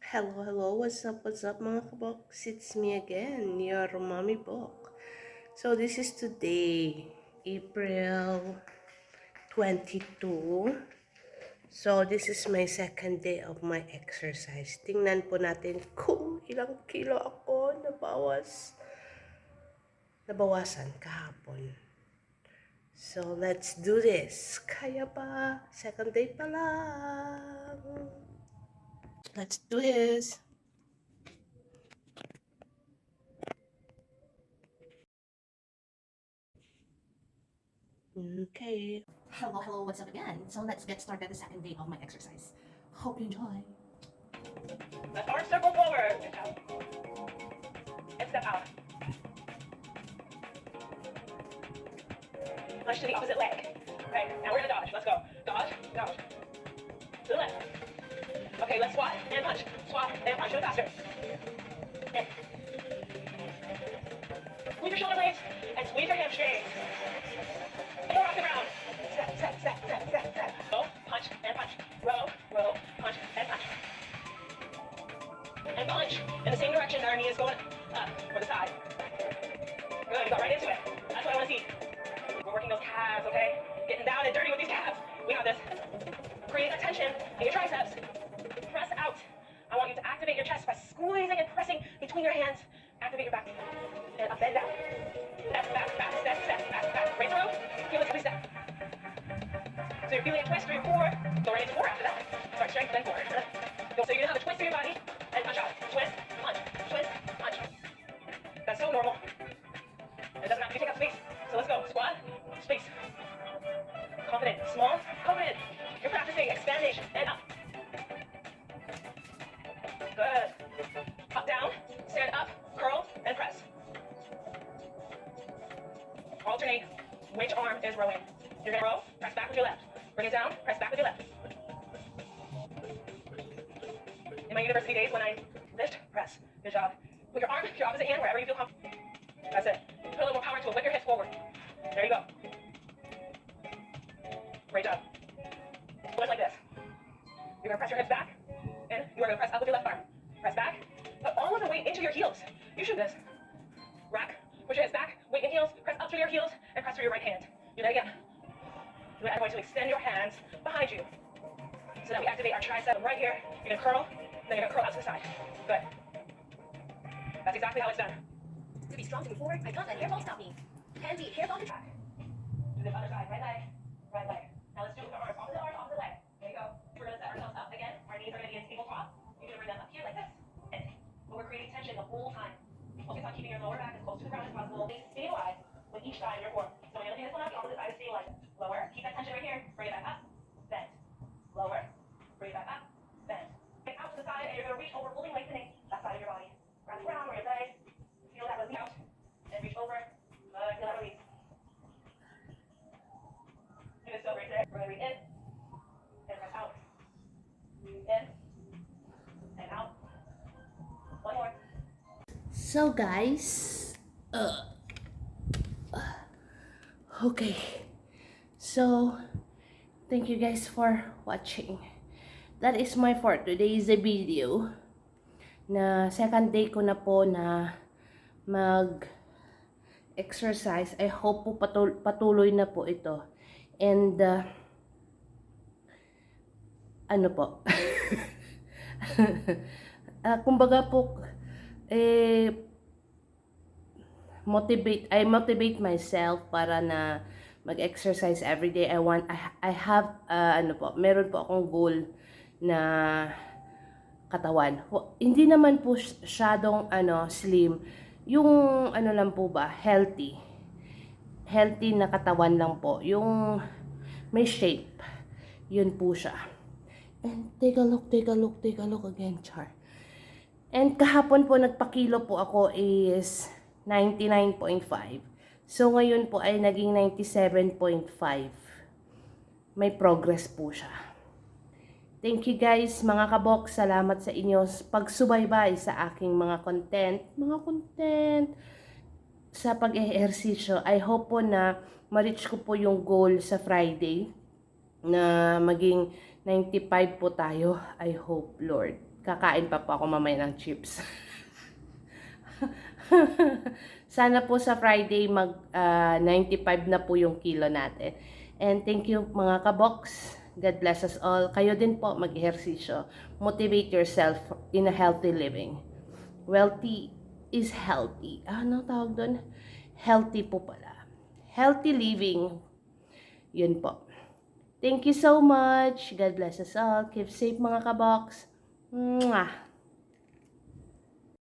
Hello, what's up mga kaboks? It's me again, your mommy bok. So this is today, April 22. So this is my second day of my exercise. Tingnan po natin kung ilang kilo ako nabawasan kahapon. So let's do this. Kaya pa, second day pa lang. Let's do this. Okay. Hello, what's up again? So let's get started the second day of my exercise. Hope you enjoy. Left arm circle forward. And step out. Punch to the opposite leg. Okay, now we're gonna dodge. Let's go. Dodge, dodge. To the left. Okay, let's squat and punch. Squat and punch. Do it faster. And squeeze your shoulder blades and squeeze your hamstrings. Go rock the ground. Step. Row, punch and punch. Row, punch and punch. And punch in the same direction that our knee is going up for the side. Good, you got right into it. That's what I want to see. We're working those calves, okay? Getting down and dirty with these calves. We got this. Create a tension in your triceps. Press out. I want you to activate your chest by squeezing and pressing between your hands. Activate your back. And up and down. Step. Raise the rope. Feel it every step. So you're feeling a twist through your core. Go right into core after that. Start strength, then core. So you're gonna have a twist through your body and punch out. Twist, punch, punch. That's so normal. It doesn't have to take up space. So let's go. Squat, space. Confident, small, confident. You're practicing expandation and up. Good. Up, down, stand up, curl, and press. Alternate which arm is rowing. You're gonna row, press back with your left. Bring it down, press back with your left. In my university days, when I lift, press. Good job. Put your arm, your opposite hand, wherever you feel comfortable. That's it. Put a little more power into it. Whip your hips forward. There you go. Great job. Just like this. You're gonna press your hips back, and you are gonna press up with your left arm. Press back. Put all of the weight into your heels. You should do this. Rack. Push your hips back. Weight in heels. Press up through your heels, and press through your right hand. Do that again. Do it. I'm going to extend your hands behind you, so that we activate our tricep right here. You're gonna curl, then you're gonna curl out to the side. Good. That's exactly how it's done. To be strong to move forward, I can't let hair fall stop me. Hands feet, hair fall to track. Do the other side. Right leg. Now let's do it with our arms. Opposite leg. There you go. We're gonna set ourselves up again. Our knees are gonna be in tabletop. You're gonna bring them up here like this. But we're creating tension the whole time. Focus on keeping your lower back as close to the ground as possible. Stabilize with each side of your core. So when you're looking this one up, the opposite side is stabilized. Lower. Keep that tension right here. Bring it back up. Bend. Lower. Bring it back up. Bend. Get out to the side, and you're gonna reach over, fully lengthening that side of your body. Wrap around where your legs. Feel that release out. And reach over. Feel that release. Do this over right there. We're gonna breathe in. And press out. In. And out. One more. So guys, okay. So thank you guys for watching. That is my for today's video. Na second day ko na po na mag-exercise. I hope po patuloy na po ito. And ano po? Kumbaga po I motivate myself para na mag-exercise every day. I have meron po akong goal na katawan. Hindi naman po syadong slim. Yung lang po ba, healthy. Healthy na katawan lang po. Yung may shape. Yun po siya. And take a look again, Char. And kahapon po nagpakilo po ako is 99.5. So ngayon po ay naging 97.5. May progress po siya. Thank you guys mga kabok. Salamat sa inyo pagsubaybay sa aking mga content sa pag-ehersisyo. I hope po na ma-reach ko po yung goal sa Friday na maging 95 po tayo. I hope, Lord. Kakain pa po ako mamaya ng chips. Sana po sa Friday 95 na po yung kilo natin. And thank you mga kabox. God bless us all. Kayo din po mag-ehersisyo. Motivate yourself in a healthy living. Wealthy is healthy. Ano tawag doon? Healthy po pala. Healthy living. Yun po. Thank you so much. God bless us all. Keep safe mga kabox. Mwah!